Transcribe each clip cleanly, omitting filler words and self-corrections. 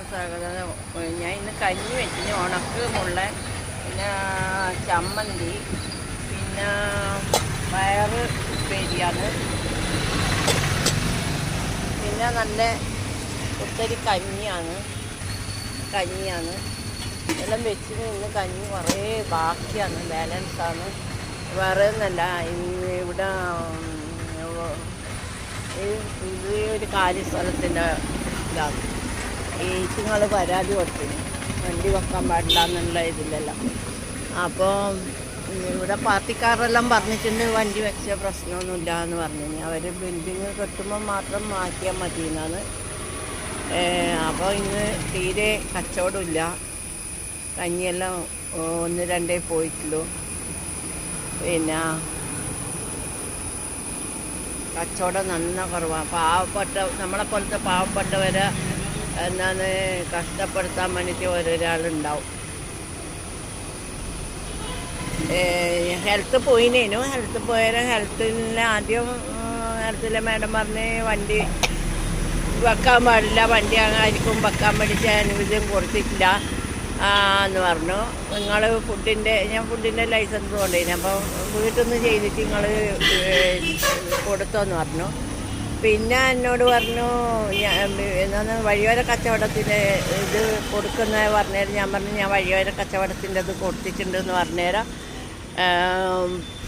സ്വാഗതം. ഞാൻ ഇന്ന് കഞ്ഞി വെച്ചിന് ഉണക്ക് മുള്ള, പിന്നെ ചമ്മന്തി, പിന്നെ പയറ് ഉപ്പേരിയാണ്, പിന്നെ നല്ല ഒത്തിരി കഞ്ഞിയാണ്. എല്ലാം വെച്ചിന്. ഇന്ന് കഞ്ഞി കുറേ ബാക്കിയാണ്, ബാലൻസാണ്. വേറെ ഒന്നല്ല, ഇന്ന് ഇവിടെ ഇത് ഒരു കാര്യസ്ഥലത്തിൻ്റെ ഇതാണ്. ഈറ്റുങ്ങൾ പരാതി കൊടുത്തിന് വണ്ടി വെക്കാൻ പാടില്ല എന്നുള്ള ഇതിലല്ല. അപ്പോൾ ഇവിടെ പാർട്ടിക്കാരെല്ലാം പറഞ്ഞിട്ടുണ്ട് വണ്ടി വെച്ച പ്രശ്നമൊന്നുമില്ല എന്ന് പറഞ്ഞു. അവർ ബിൽഡിങ് കെട്ടുമ്പോൾ മാത്രം മാറ്റിയാൽ മതി എന്നാണ്. അപ്പോൾ ഇന്ന് തീരെ കച്ചവടമില്ല. കഞ്ഞിയെല്ലാം 1-2 പോയിട്ടുള്ളൂ. പിന്നെ കച്ചവടം നന്ന കുറവാണ്. നമ്മളെപ്പോലത്തെ പാവപ്പെട്ടവരെ എന്താണ് കഷ്ടപ്പെടുത്താൻ വേണ്ടിയിട്ട് ഓരോരാളുണ്ടാവും. ഹെൽത്ത് പോയിനേനു. ഹെൽത്ത് പോയാലും ഹെൽത്തിലെ മാഡം പറഞ്ഞ് വണ്ടി വെക്കാൻ പാടില്ല, വണ്ടി ആയിരിക്കും വെക്കാൻ വേണ്ടിയിട്ട് അനുവദിയും കൊടുത്തിട്ടില്ല എന്ന് പറഞ്ഞു. നിങ്ങൾ ഞാൻ ഫുഡിൻ്റെ ലൈസൻസ് കൊണ്ടുപോയി, അപ്പോൾ വീട്ടിൽ നിന്ന് ചെയ്തിട്ട് നിങ്ങൾ കൊടുത്തോന്ന് പറഞ്ഞു. പിന്നെ എന്നോട് പറഞ്ഞു എന്താണ് വഴിയോര കച്ചവടത്തിൻ്റെ ഇത് കൊടുക്കുന്ന പറഞ്ഞേരം. ഞാൻ പറഞ്ഞു ഞാൻ വഴിയോര കച്ചവടത്തിൻ്റെ ഇത് കൊടുത്തിട്ടുണ്ടെന്ന് പറഞ്ഞേരം.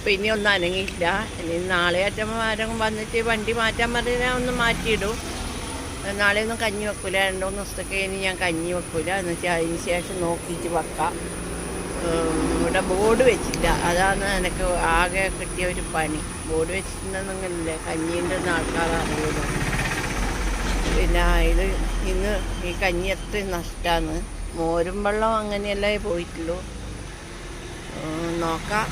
പിന്നെ ഒന്നും അനങ്ങിയില്ല. ഇനി നാളെ ആരെങ്കിലും വന്നിട്ട് വണ്ടി മാറ്റാൻ പറഞ്ഞാൽ ഒന്ന് മാറ്റിയിടും. നാളെ ഒന്നും കഞ്ഞി വെക്കില്ല, 2-3 ദിവസത്തേക്ക് ഇനി ഞാൻ കഞ്ഞി വെക്കില്ല. എന്ന് വെച്ചാൽ അതിന് ശേഷം നോക്കിയിട്ട് വെക്കാം. ഇവിടെ ബോർഡ് വെച്ചില്ല, അതാണ് എനിക്ക് ആകെ കിട്ടിയ ഒരു പണി. ബോർഡ് വെച്ചിട്ടുണ്ടെന്നില്ലേ കഞ്ഞീൻ്റെ ആൾക്കാർ അറിയുള്ളൂ. പിന്നെ ഇന്ന് ഈ കഞ്ഞി എത്രയും നഷ്ടമാണ്. മോരും വെള്ളം അങ്ങനെയല്ലേ പോയിട്ടുള്ളൂ. നോക്കാം.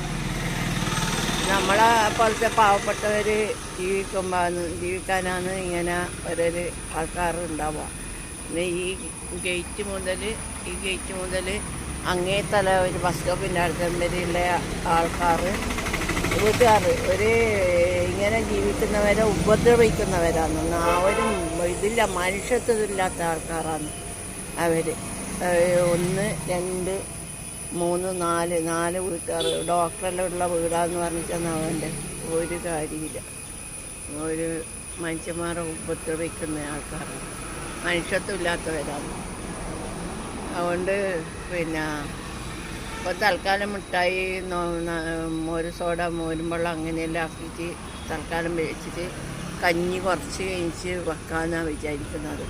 നമ്മളെ പോലത്തെ പാവപ്പെട്ടവർ ജീവിക്കാനാണ് ഇങ്ങനെ ഓരോരു ആൾക്കാരുണ്ടാവുക. പിന്നെ ഈ ഗേറ്റ് മുതൽ അങ്ങേ തല ഒരു ബസ് സ്റ്റോപ്പിൻ്റെ അടുത്ത് വരെയുള്ള വീട്ടുകാർ ഇങ്ങനെ ജീവിക്കുന്നവരെ ഉപദ്രവിക്കുന്നവരാണ്. ഒരു ഇതില്ല, മനുഷ്യത്വമില്ലാത്ത ആൾക്കാരാണ് അവർ. 1, 2, 3, 4 വീട്ടുകാർ. ഡോക്ടറെല്ലാം ഉള്ള വീടാന്ന് പറഞ്ഞിട്ടാണ് അവൻ്റെ ഒരു കാര്യമില്ല. ഒരു മനുഷ്യന്മാരെ ഉപദ്രവിക്കുന്ന ആൾക്കാരാണ്, മനുഷ്യത്വമില്ലാത്തവരാണ്. അതുകൊണ്ട് പിന്നെ ഇപ്പോൾ തൽക്കാലം മിഠായി, മോര് സോഡ, മോരും വെള്ളം അങ്ങനെയെല്ലാം ആക്കിയിട്ട് തൽക്കാലം വെച്ചിട്ട് കഞ്ഞി കുറച്ച് കഴിഞ്ഞ് വെക്കാമെന്നാണ് വിചാരിക്കുന്നത്.